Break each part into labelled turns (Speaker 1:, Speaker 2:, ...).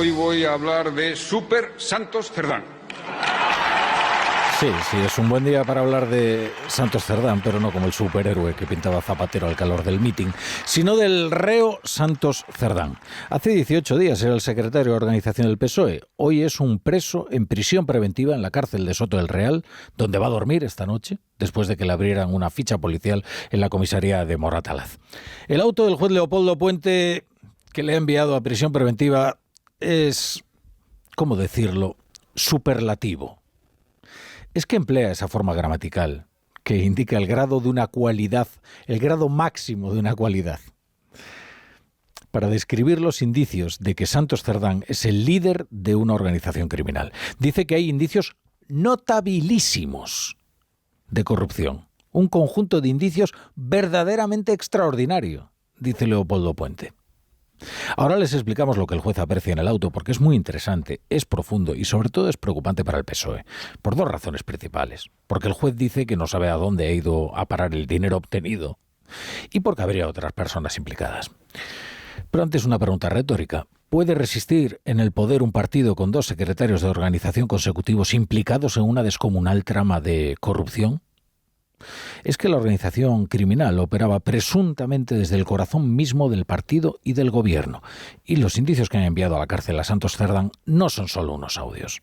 Speaker 1: Hoy voy a hablar de Super Santos Cerdán.
Speaker 2: Sí, es un buen día para hablar de Santos Cerdán, pero no como el superhéroe que pintaba Zapatero al calor del mitin, sino del reo Santos Cerdán. Hace 18 días era el secretario de organización del PSOE. Hoy es un preso en prisión preventiva en la cárcel de Soto del Real, donde va a dormir esta noche, después de que le abrieran una ficha policial en la comisaría de Moratalaz. El auto del juez Leopoldo Puente, que le ha enviado a prisión preventiva, es, ¿cómo decirlo?, superlativo. Es que emplea esa forma gramatical que indica el grado de una cualidad, el grado máximo de una cualidad, para describir los indicios de que Santos Cerdán es el líder de una organización criminal. Dice que hay indicios notabilísimos de corrupción, un conjunto de indicios verdaderamente extraordinario, dice Leopoldo Puente. Ahora les explicamos lo que el juez aprecia en el auto, porque es muy interesante, es profundo y sobre todo es preocupante para el PSOE, por dos razones principales. Porque el juez dice que no sabe a dónde ha ido a parar el dinero obtenido y porque habría otras personas implicadas. Pero antes una pregunta retórica. ¿Puede resistir en el poder un partido con dos secretarios de organización consecutivos implicados en una descomunal trama de corrupción? Es que la organización criminal operaba presuntamente desde el corazón mismo del partido y del gobierno, y los indicios que han enviado a la cárcel a Santos Cerdán no son solo unos audios.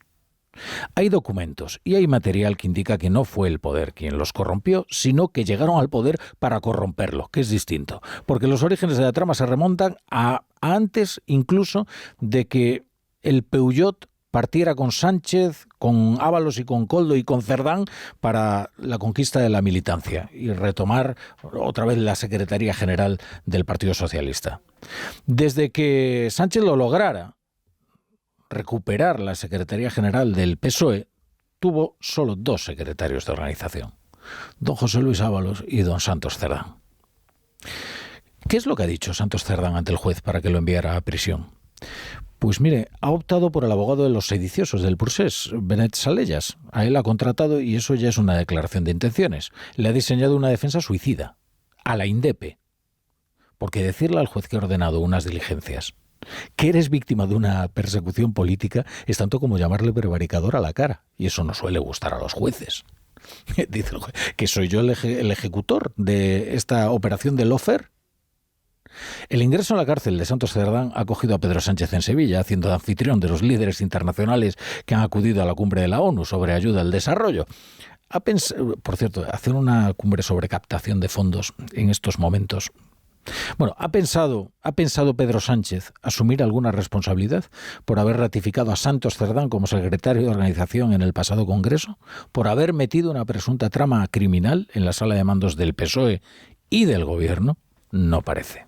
Speaker 2: Hay documentos y hay material que indica que no fue el poder quien los corrompió, sino que llegaron al poder para corromperlo, que es distinto, porque los orígenes de la trama se remontan a antes incluso de que el Peugeot partiera con Sánchez, con Ábalos y con Koldo y con Cerdán para la conquista de la militancia y retomar otra vez la Secretaría General del Partido Socialista. Desde que Sánchez lo lograra, recuperar la Secretaría General del PSOE, tuvo solo dos secretarios de organización, don José Luis Ábalos y don Santos Cerdán. ¿Qué es lo que ha dicho Santos Cerdán ante el juez para que lo enviara a prisión? Pues mire, ha optado por el abogado de los sediciosos del Procés, Benet Salellas. A él ha contratado y eso ya es una declaración de intenciones. Le ha diseñado una defensa suicida, a la INDEP. Porque decirle al juez que ha ordenado unas diligencias que eres víctima de una persecución política es tanto como llamarle prevaricador a la cara. Y eso no suele gustar a los jueces. Dice el juez, que soy yo el ejecutor de esta operación de lawfare. El ingreso a la cárcel de Santos Cerdán ha acogido a Pedro Sánchez en Sevilla, haciendo de anfitrión de los líderes internacionales que han acudido a la cumbre de la ONU sobre ayuda al desarrollo. Por cierto, hacer una cumbre sobre captación de fondos en estos momentos. Bueno, ¿ha pensado Pedro Sánchez asumir alguna responsabilidad por haber ratificado a Santos Cerdán como secretario de organización en el pasado Congreso? ¿Por haber metido una presunta trama criminal en la sala de mandos del PSOE y del Gobierno? No parece.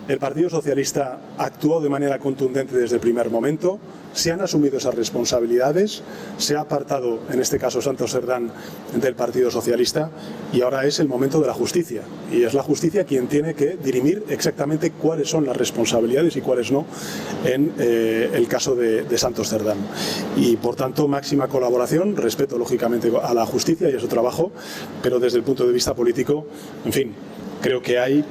Speaker 3: El Partido Socialista actuó de manera contundente desde el primer momento, se han asumido esas responsabilidades, se ha apartado, en este caso Santos Cerdán, del Partido Socialista y ahora es el momento de la justicia. Y es la justicia quien tiene que dirimir exactamente cuáles son las responsabilidades y cuáles no en el caso de Santos Cerdán. Y por tanto, máxima colaboración, respeto lógicamente a la justicia y a su trabajo, pero desde el punto de vista político, en fin, creo que hay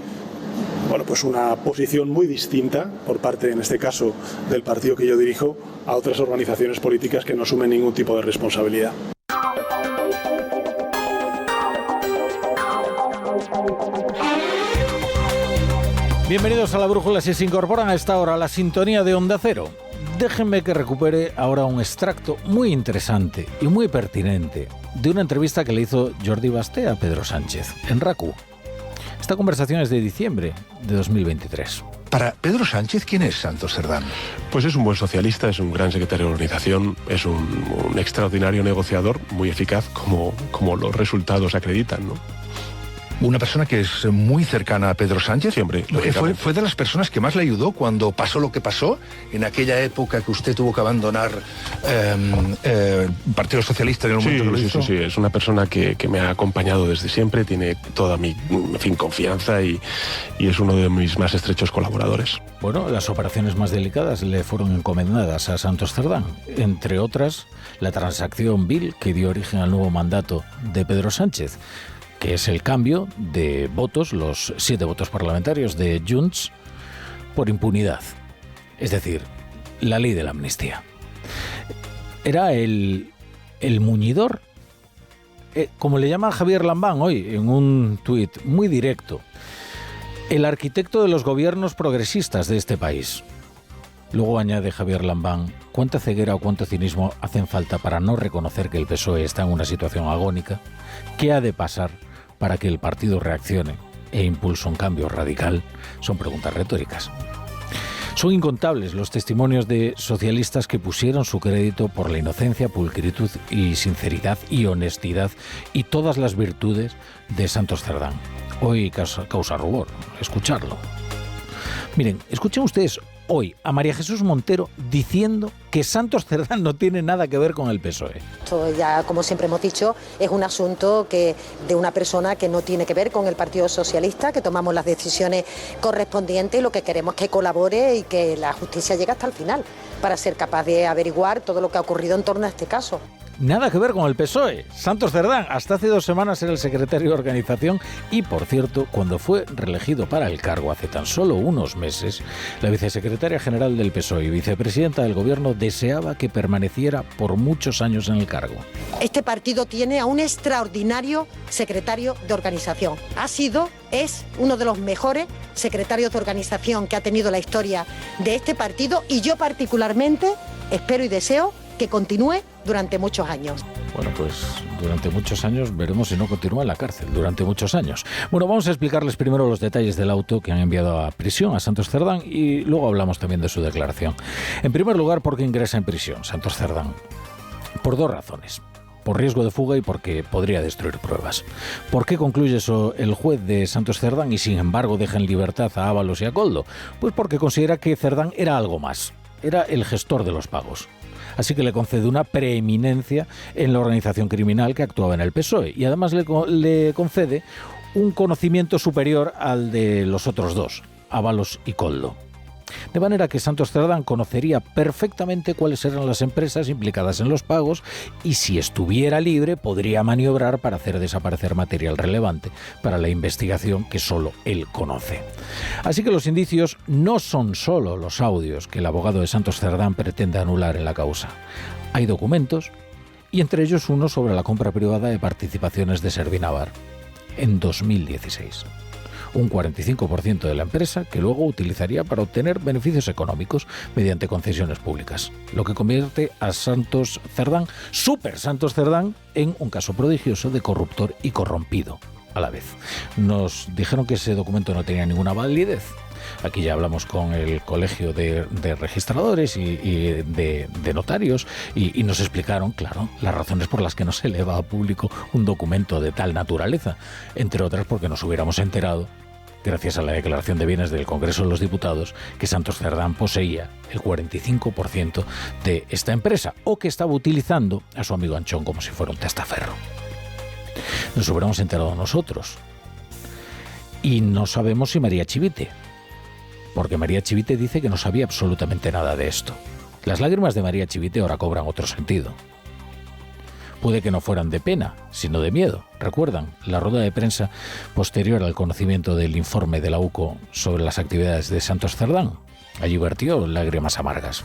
Speaker 3: pues una posición muy distinta por parte, en este caso, del partido que yo dirijo, a otras organizaciones políticas que no asumen ningún tipo de responsabilidad.
Speaker 2: Bienvenidos a La Brújula. Si se incorporan a esta hora a la sintonía de Onda Cero, déjenme que recupere ahora un extracto muy interesante y muy pertinente de una entrevista que le hizo Jordi Basté a Pedro Sánchez en RACU. Esta conversación es de diciembre de 2023.
Speaker 4: Para Pedro Sánchez, ¿quién es Santos Cerdán?
Speaker 5: Pues es un buen socialista, es un gran secretario de organización, es un extraordinario negociador, muy eficaz, como los resultados acreditan, ¿no?
Speaker 4: Una persona que es muy cercana a Pedro Sánchez.
Speaker 5: Siempre.
Speaker 4: Fue de las personas que más le ayudó cuando pasó lo que pasó, en aquella época que usted tuvo que abandonar el Partido Socialista en el momento que lo hizo.
Speaker 5: Sí, es una persona que me ha acompañado desde siempre, tiene toda mi confianza y es uno de mis más estrechos colaboradores.
Speaker 2: Bueno, las operaciones más delicadas le fueron encomendadas a Santos Cerdán, entre otras la transacción Bill que dio origen al nuevo mandato de Pedro Sánchez, que es el cambio de votos, los 7 votos parlamentarios de Junts, por impunidad. Es decir, la ley de la amnistía. Era el muñidor, como le llama Javier Lambán hoy en un tuit muy directo, el arquitecto de los gobiernos progresistas de este país. Luego añade Javier Lambán: ¿cuánta ceguera o cuánto cinismo hacen falta para no reconocer que el PSOE está en una situación agónica? ¿Qué ha de pasar para que el partido reaccione e impulse un cambio radical? Son preguntas retóricas. Son incontables los testimonios de socialistas que pusieron su crédito por la inocencia, pulcritud y sinceridad y honestidad y todas las virtudes de Santos Cerdán. Hoy causa rubor escucharlo. Miren, escuchen ustedes hoy a María Jesús Montero diciendo que Santos Cerdán no tiene nada que ver con el PSOE.
Speaker 6: Esto ya, como siempre hemos dicho, es un asunto de una persona que no tiene que ver con el Partido Socialista, que tomamos las decisiones correspondientes y lo que queremos es que colabore y que la justicia llegue hasta el final para ser capaz de averiguar todo lo que ha ocurrido en torno a este caso.
Speaker 2: Nada que ver con el PSOE. Santos Cerdán hasta hace 2 semanas era el secretario de organización y, por cierto, cuando fue reelegido para el cargo hace tan solo unos meses, la vicesecretaria general del PSOE y vicepresidenta del gobierno deseaba que permaneciera por muchos años en el cargo.
Speaker 6: Este partido tiene a un extraordinario secretario de organización. Es uno de los mejores secretarios de organización que ha tenido la historia de este partido y yo particularmente espero y deseo que continúe durante muchos años.
Speaker 2: Bueno, pues durante muchos años, veremos si no continúa en la cárcel, durante muchos años. Bueno, vamos a explicarles primero los detalles del auto que han enviado a prisión a Santos Cerdán y luego hablamos también de su declaración. En primer lugar, ¿por qué ingresa en prisión Santos Cerdán? Por 2 razones. Por riesgo de fuga y porque podría destruir pruebas. ¿Por qué concluye eso el juez de Santos Cerdán y sin embargo deja en libertad a Ábalos y a Koldo? Pues porque considera que Cerdán era algo más. Era el gestor de los pagos. Así que le concede una preeminencia en la organización criminal que actuaba en el PSOE y además le concede un conocimiento superior al de los otros 2, Ábalos y Koldo. De manera que Santos Cerdán conocería perfectamente cuáles eran las empresas implicadas en los pagos y, si estuviera libre, podría maniobrar para hacer desaparecer material relevante para la investigación que solo él conoce. Así que los indicios no son solo los audios que el abogado de Santos Cerdán pretende anular en la causa. Hay documentos y entre ellos uno sobre la compra privada de participaciones de Servinavar en 2016. Un 45% de la empresa que luego utilizaría para obtener beneficios económicos mediante concesiones públicas, lo que convierte a Santos Cerdán, Super Santos Cerdán, en un caso prodigioso de corruptor y corrompido a la vez. Nos dijeron que ese documento no tenía ninguna validez. Aquí ya hablamos con el colegio de registradores y de notarios y nos explicaron, claro, las razones por las que no se eleva a público un documento de tal naturaleza, entre otras porque nos hubiéramos enterado, gracias a la declaración de bienes del Congreso de los Diputados, que Santos Cerdán poseía el 45% de esta empresa o que estaba utilizando a su amigo Anchón como si fuera un testaferro. Nos hubiéramos enterado nosotros. Y no sabemos si María Chivite, porque María Chivite dice que no sabía absolutamente nada de esto. Las lágrimas de María Chivite ahora cobran otro sentido. Puede que no fueran de pena, sino de miedo. ¿Recuerdan la rueda de prensa posterior al conocimiento del informe de la UCO sobre las actividades de Santos Cerdán? Allí vertió lágrimas amargas.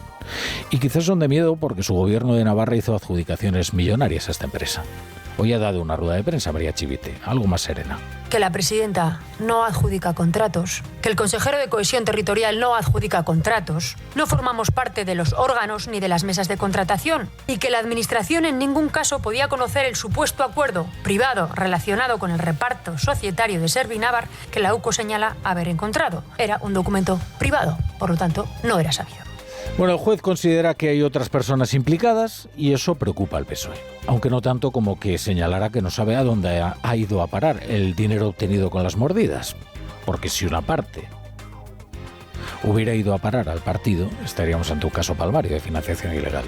Speaker 2: Y quizás son de miedo porque su gobierno de Navarra hizo adjudicaciones millonarias a esta empresa. Hoy ha dado una rueda de prensa María Chivite, algo más serena.
Speaker 7: Que la presidenta no adjudica contratos, que el consejero de Cohesión Territorial no adjudica contratos, no formamos parte de los órganos ni de las mesas de contratación y que la Administración en ningún caso podía conocer el supuesto acuerdo privado relacionado con el reparto societario de Servinavar que la UCO señala haber encontrado. Era un documento privado, por lo tanto, no era sabido.
Speaker 2: Bueno, el juez considera que hay otras personas implicadas y eso preocupa al PSOE. Aunque no tanto como que señalará que no sabe a dónde ha ido a parar el dinero obtenido con las mordidas. Porque si una parte hubiera ido a parar al partido, estaríamos ante un caso palmario de financiación ilegal.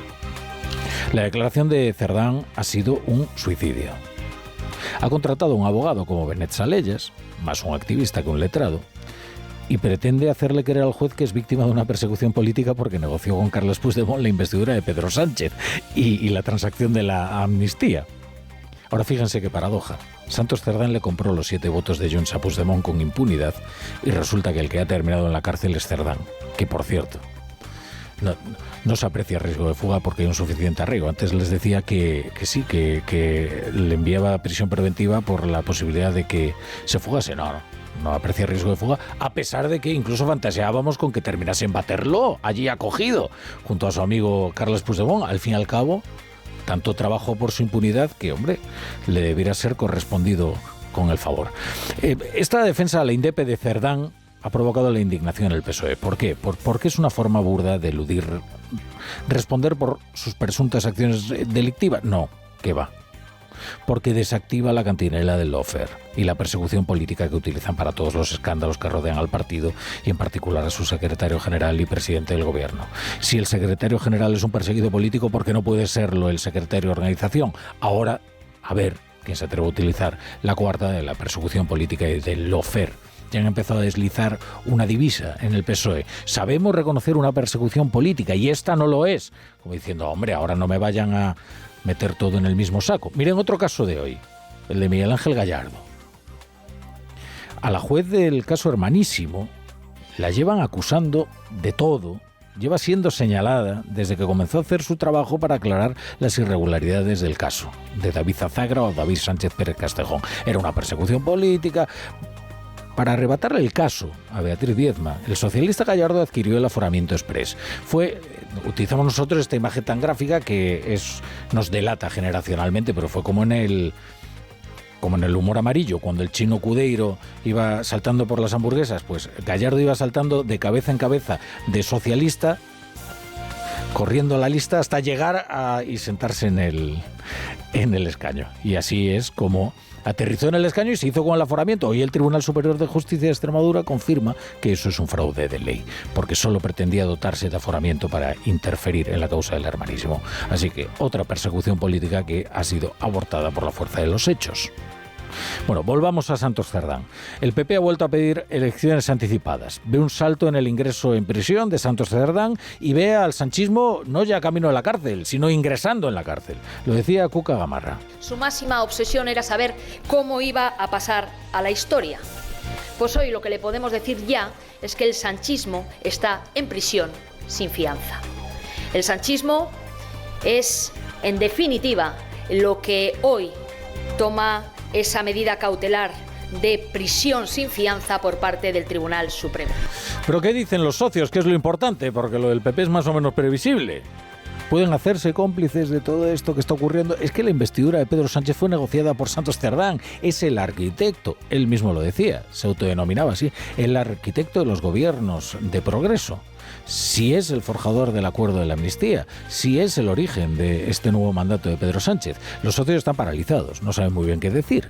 Speaker 2: La declaración de Cerdán ha sido un suicidio. Ha contratado a un abogado como Benet Salellas, más un activista que un letrado, y pretende hacerle creer al juez que es víctima de una persecución política porque negoció con Carles Puigdemont la investidura de Pedro Sánchez y la transacción de la amnistía. Ahora fíjense qué paradoja. Santos Cerdán le compró los 7 votos de Junts a Puigdemont con impunidad y resulta que el que ha terminado en la cárcel es Cerdán, que por cierto, no se aprecia riesgo de fuga porque hay un suficiente arraigo. Antes les decía que sí, que le enviaba prisión preventiva por la posibilidad de que se fugase. No aprecia riesgo de fuga, a pesar de que incluso fantaseábamos con que terminase en Waterloo, allí acogido, junto a su amigo Carles Puigdemont. Al fin y al cabo, tanto trabajo por su impunidad que, hombre, le debiera ser correspondido con el favor. Esta defensa a la indepe de Cerdán ha provocado la indignación en el PSOE. ¿Por qué? Porque es una forma burda de eludir responder por sus presuntas acciones delictivas. No, que va. Porque desactiva la cantinela del lawfare y la persecución política que utilizan para todos los escándalos que rodean al partido y en particular a su secretario general y presidente del gobierno. Si el secretario general es un perseguido político, ¿por qué no puede serlo el secretario de organización? Ahora, a ver quién se atreve a utilizar la coartada de la persecución política y del lawfare. Ya han empezado a deslizar una divisa en el PSOE. Sabemos reconocer una persecución política y esta no lo es. Como diciendo, hombre, ahora no me vayan a meter todo en el mismo saco. Miren otro caso de hoy, el de Miguel Ángel Gallardo. A la juez del caso Hermanísimo la llevan acusando de todo. Lleva siendo señalada desde que comenzó a hacer su trabajo para aclarar las irregularidades del caso de David Zazagra o David Sánchez Pérez Castejón. Era una persecución política. Para arrebatarle el caso a Beatriz Diezma, el socialista Gallardo adquirió el aforamiento exprés. Utilizamos nosotros esta imagen tan gráfica que nos delata generacionalmente, pero fue como en el humor amarillo, cuando el chino Cudeiro iba saltando por las hamburguesas, pues Gallardo iba saltando de cabeza en cabeza de socialista, corriendo la lista hasta llegar y sentarse en el escaño. Y así es como aterrizó en el escaño y se hizo con el aforamiento. Hoy el Tribunal Superior de Justicia de Extremadura confirma que eso es un fraude de ley, porque solo pretendía dotarse de aforamiento para interferir en la causa del Hermanísimo. Así que otra persecución política que ha sido abortada por la fuerza de los hechos. Bueno, volvamos a Santos Cerdán. El PP ha vuelto a pedir elecciones anticipadas. Ve un salto en el ingreso en prisión de Santos Cerdán y ve al sanchismo no ya camino de la cárcel, sino ingresando en la cárcel. Lo decía Cuca Gamarra.
Speaker 8: Su máxima obsesión era saber cómo iba a pasar a la historia. Pues hoy lo que le podemos decir ya es que el sanchismo está en prisión sin fianza. El sanchismo es, en definitiva, lo que hoy toma esa medida cautelar de prisión sin fianza por parte del Tribunal Supremo.
Speaker 2: ¿Pero qué dicen los socios? ¿Qué es lo importante? Porque lo del PP es más o menos previsible. ¿Pueden hacerse cómplices de todo esto que está ocurriendo? Es que la investidura de Pedro Sánchez fue negociada por Santos Cerdán. Es el arquitecto, él mismo lo decía, se autodenominaba así, el arquitecto de los gobiernos de progreso. Si es el forjador del acuerdo de la amnistía, si es el origen de este nuevo mandato de Pedro Sánchez. Los socios están paralizados, no saben muy bien qué decir.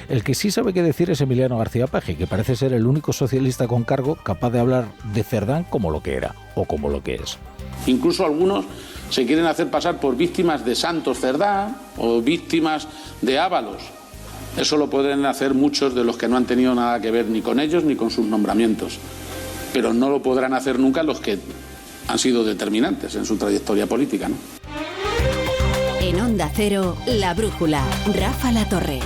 Speaker 2: El que sí sabe qué decir es Emiliano García Paje, que parece ser el único socialista con cargo capaz de hablar de Cerdán como lo que era o como lo que es.
Speaker 9: Incluso algunos se quieren hacer pasar por víctimas de Santos Cerdán o víctimas de Ábalos. Eso lo pueden hacer muchos de los que no han tenido nada que ver ni con ellos ni con sus nombramientos. Pero no lo podrán hacer nunca los que han sido determinantes en su trayectoria política, ¿no?
Speaker 10: En Onda Cero, La Brújula, Rafa La Torre.